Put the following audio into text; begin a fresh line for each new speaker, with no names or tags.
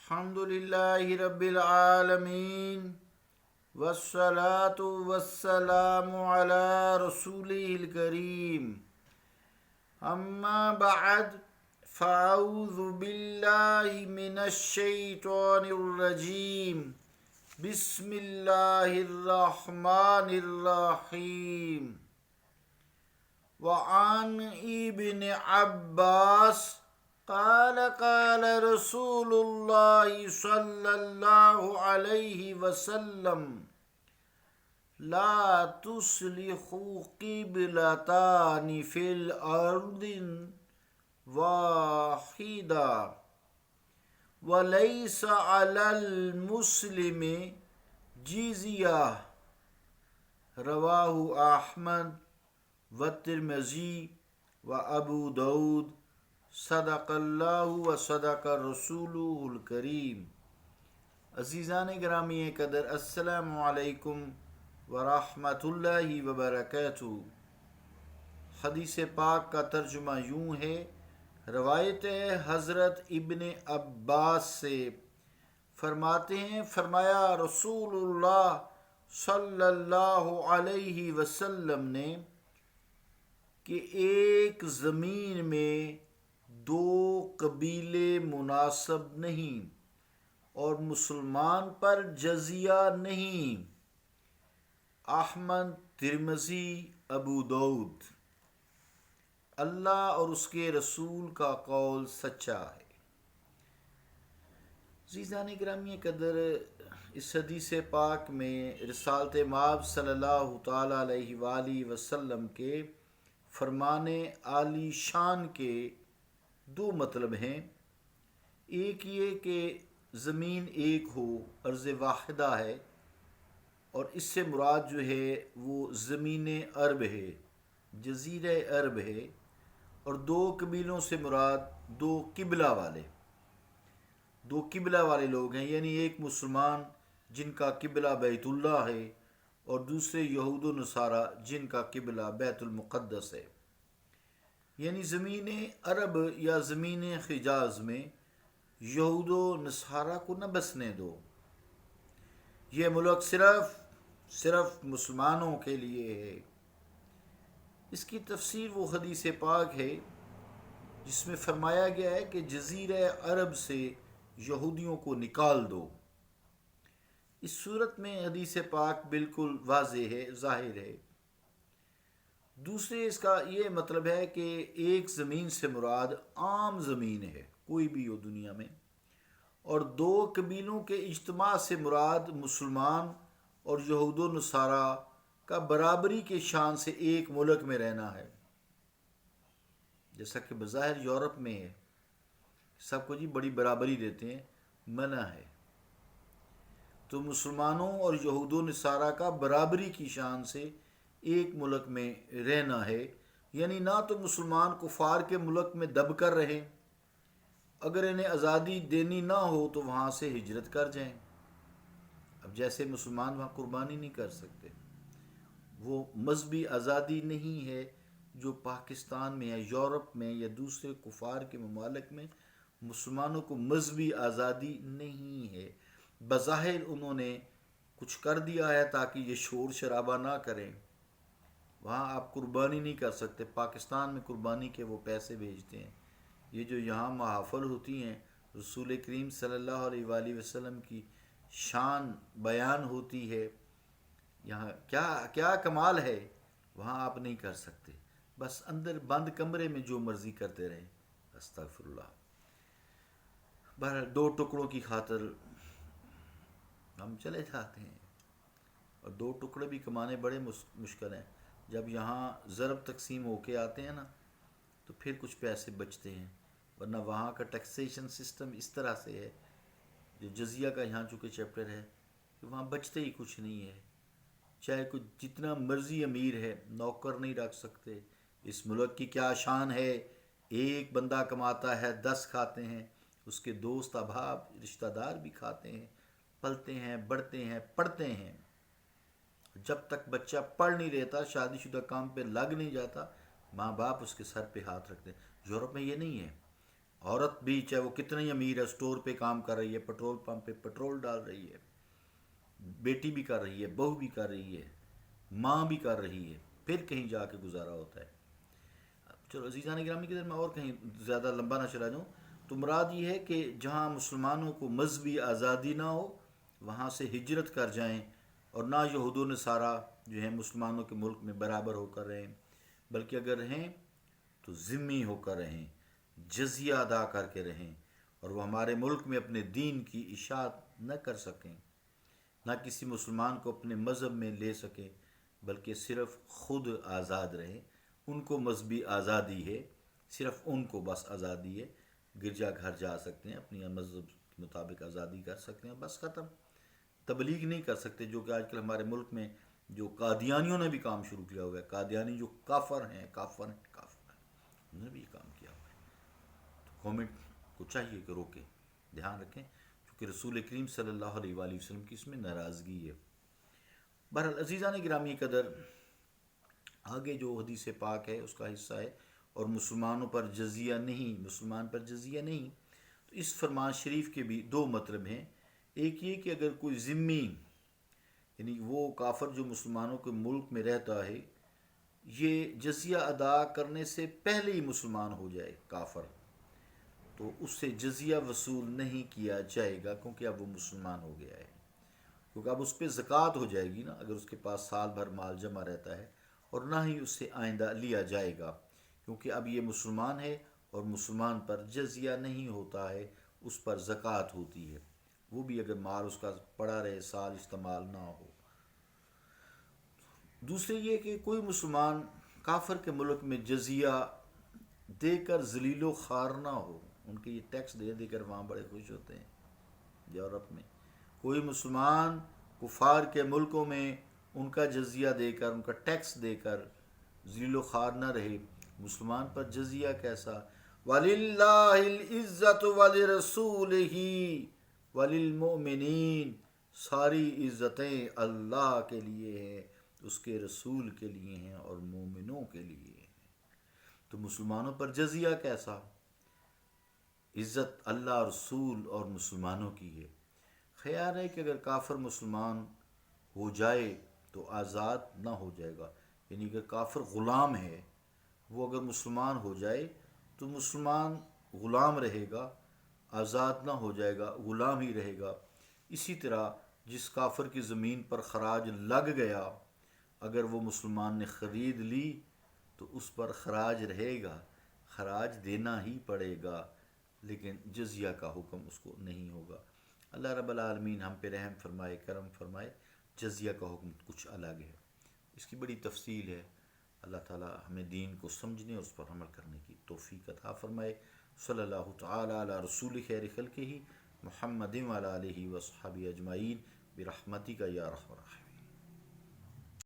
الحمدللہ رب العالمین والصلاة والسلام علی رسولہ الکریم اما بعد فاعوذ باللہ من الشیطان الرجیم بسم اللہ الرحمن الرحیم وعن ابن عباس قال قال رسول اللہ صلی اللہ علیہ وسلم لا تصلحوا قبلتان فی الارض واحدہ ولیس علی المسلم جزیہ رواہ احمد والترمذی وابو داود صدق اللہ و صدق رسولہ الکریم۔ عزیزان گرامی قدر، السلام علیکم ورحمۃ اللہ وبرکاتہ۔ حدیث پاک کا ترجمہ یوں ہے، روایت ہے حضرت ابن عباس سے، فرماتے ہیں فرمایا رسول اللہ صلی اللہ علیہ وسلم نے کہ ایک زمین میں دو قبیلے مناسب نہیں اور مسلمان پر جزیہ نہیں۔ احمد، ترمذی، ابو داود۔ اللہ اور اس کے رسول کا قول سچا ہے۔ عزیزان گرامی قدر، اس حدیث پاک میں رسالت مآب صلی اللہ تعالی علیہ وآلہ وسلم کے فرمان عالی شان کے دو مطلب ہیں۔ ایک یہ کہ زمین ایک ہو، ارض واحدہ ہے، اور اس سے مراد جو ہے وہ زمین عرب ہے، جزیرہ عرب ہے، اور دو قبیلوں سے مراد دو قبلہ والے لوگ ہیں، یعنی ایک مسلمان جن کا قبلہ بیت اللہ ہے اور دوسرے یہود و نصارہ جن کا قبلہ بیت المقدس ہے۔ یعنی زمین عرب یا زمین حجاز میں یہود و نصارہ کو نہ بسنے دو، یہ ملک صرف مسلمانوں کے لیے ہے۔ اس کی تفسیر وہ حدیث پاک ہے جس میں فرمایا گیا ہے کہ جزیرہ عرب سے یہودیوں کو نکال دو۔ اس صورت میں حدیث پاک بالکل واضح ہے، ظاہر ہے۔ دوسرے اس کا یہ مطلب ہے کہ ایک زمین سے مراد عام زمین ہے، کوئی بھی ہو دنیا میں، اور دو قبیلوں کے اجتماع سے مراد مسلمان اور یہود و نصارہ کا برابری کے شان سے ایک ملک میں رہنا ہے، جیسا کہ بظاہر یورپ میں ہے، سب کو جی بڑی برابری دیتے ہیں، منع ہے۔ تو مسلمانوں اور یہود و نصارہ کا برابری کی شان سے ایک ملک میں رہنا ہے، یعنی نہ تو مسلمان کفار کے ملک میں دب کر رہیں، اگر انہیں آزادی دینی نہ ہو تو وہاں سے ہجرت کر جائیں۔ اب جیسے مسلمان وہاں قربانی نہیں کر سکتے، وہ مذہبی آزادی نہیں ہے جو پاکستان میں یا یورپ میں یا دوسرے کفار کے ممالک میں مسلمانوں کو مذہبی آزادی نہیں ہے۔ بظاہر انہوں نے کچھ کر دیا ہے تاکہ یہ شور شرابہ نہ کریں، وہاں آپ قربانی نہیں کر سکتے۔ پاکستان میں قربانی کے وہ پیسے بھیجتے ہیں، یہ جو یہاں محافل ہوتی ہیں، رسول کریم صلی اللہ علیہ وآلہ وسلم کی شان بیان ہوتی ہے، یہاں کیا کمال ہے، وہاں آپ نہیں کر سکتے۔ بس اندر بند کمرے میں جو مرضی کرتے رہیں۔ استغفر اللہ۔ بہرحال دو ٹکڑوں کی خاطر ہم چلے جاتے ہیں، اور دو ٹکڑے بھی کمانے بڑے مشکل ہیں۔ جب یہاں ضرب تقسیم ہو کے آتے ہیں نا تو پھر کچھ پیسے بچتے ہیں، ورنہ وہاں کا ٹیکسیشن سسٹم اس طرح سے ہے، جو جزیہ کا یہاں چونکہ چیپٹر ہے، کہ وہاں بچتے ہی کچھ نہیں ہے۔ چاہے کوئی جتنا مرضی امیر ہے، نوکر نہیں رکھ سکتے۔ اس ملک کی کیا شان ہے، ایک بندہ کماتا ہے 10 کھاتے ہیں، اس کے دوست احباب رشتہ دار بھی کھاتے ہیں، پلتے ہیں، بڑھتے ہیں، پڑھتے ہیں۔ جب تک بچہ پڑھ نہیں لیتا، شادی شدہ کام پہ لگ نہیں جاتا، ماں باپ اس کے سر پہ ہاتھ رکھتے ہیں۔ یورپ میں یہ نہیں ہے، عورت بھی چاہے وہ کتنا ہی امیر ہے، سٹور پہ کام کر رہی ہے، پیٹرول پمپ پہ پیٹرول ڈال رہی ہے، بیٹی بھی کر رہی ہے، بہو بھی کر رہی ہے، ماں بھی کر رہی ہے، پھر کہیں جا کے گزارا ہوتا ہے۔ چلو عزیزان گرامی، کی میں اور کہیں زیادہ لمبا نہ چلا جاؤں، تو مراد یہ ہے کہ جہاں مسلمانوں کو مذہبی آزادی نہ ہو وہاں سے ہجرت کر جائیں، اور نہ یہود و نصارہ جو ہیں مسلمانوں کے ملک میں برابر ہو کر رہیں، بلکہ اگر رہیں تو ذمی ہو کر رہیں، جزیہ ادا کر کے رہیں، اور وہ ہمارے ملک میں اپنے دین کی اشاعت نہ کر سکیں، نہ کسی مسلمان کو اپنے مذہب میں لے سکیں، بلکہ صرف خود آزاد رہیں۔ ان کو مذہبی آزادی ہے، صرف ان کو بس آزادی ہے، گرجا گھر جا سکتے ہیں، اپنی مذہب کے مطابق آزادی کر سکتے ہیں، بس ختم۔ تبلیغ نہیں کر سکتے، جو کہ آج کل ہمارے ملک میں جو قادیانیوں نے بھی کام شروع کیا ہوا ہے، قادیانی جو کافر ہیں، انہوں نے بھی یہ کام کیا ہوا ہے۔ تو گورنمنٹ کو چاہیے کہ روکے، دھیان رکھیں، کیونکہ رسول کریم صلی اللہ علیہ وآلہ وسلم کی اس میں ناراضگی ہے۔ بہرحال عزیزان گرامی قدر، آگے جو حدیث پاک ہے اس کا حصہ ہے، اور مسلمانوں پر جزیہ نہیں، مسلمان پر جزیہ نہیں، تو اس فرمان شریف کے بھی دو مطلب ہیں۔ ایک یہ کہ اگر کوئی ذمی، یعنی وہ کافر جو مسلمانوں کے ملک میں رہتا ہے، یہ جزیہ ادا کرنے سے پہلے ہی مسلمان ہو جائے کافر، تو اس سے جزیہ وصول نہیں کیا جائے گا، کیونکہ اب وہ مسلمان ہو گیا ہے، کیونکہ اب اس پہ زکوٰۃ ہو جائے گی نا، اگر اس کے پاس سال بھر مال جمع رہتا ہے، اور نہ ہی اس سے آئندہ لیا جائے گا، کیونکہ اب یہ مسلمان ہے، اور مسلمان پر جزیہ نہیں ہوتا ہے، اس پر زکوٰۃ ہوتی ہے، وہ بھی اگر مال اس کا پڑا رہے، سال استعمال نہ ہو۔ دوسرے یہ کہ کوئی مسلمان کافر کے ملک میں جزیہ دے کر ذلیل و خوار نہ ہو، ان کے یہ ٹیکس دے دے کر وہاں بڑے خوش ہوتے ہیں یورپ میں، کوئی مسلمان کفار کے ملکوں میں ان کا جزیہ دے کر، ان کا ٹیکس دے کر ذلیل و خوار نہ رہے۔ مسلمان پر جزیہ کیسا؟ وَلِلَّهِ الْعِزَّةُ وَلِرَسُولِهِ وَلِلْمُؤْمِنِينَ، ساری عزتیں اللہ کے لیے ہیں، اس کے رسول کے لیے ہیں، اور مومنوں کے لیے ہیں۔ تو مسلمانوں پر جزیہ کیسا؟ عزت اللہ، رسول اور مسلمانوں کی ہے۔ خیال ہے کہ اگر کافر مسلمان ہو جائے تو آزاد نہ ہو جائے گا، یعنی اگر کافر غلام ہے، وہ اگر مسلمان ہو جائے تو مسلمان غلام رہے گا، آزاد نہ ہو جائے گا، غلام ہی رہے گا۔ اسی طرح جس کافر کی زمین پر خراج لگ گیا، اگر وہ مسلمان نے خرید لی تو اس پر خراج رہے گا، خراج دینا ہی پڑے گا، لیکن جزیہ کا حکم اس کو نہیں ہوگا۔ اللہ رب العالمین ہم پہ رحم فرمائے، کرم فرمائے۔ جزیہ کا حکم کچھ الگ ہے، اس کی بڑی تفصیل ہے۔ اللہ تعالی ہمیں دین کو سمجھنے اور اس پر عمل کرنے کی توفیق عطا فرمائے۔ صلی اللہ تعالی علی رسول خیر خلقہ محمد وعلی آلہ وصحبہ اجمعین برحمتک یا ارحم الراحمین۔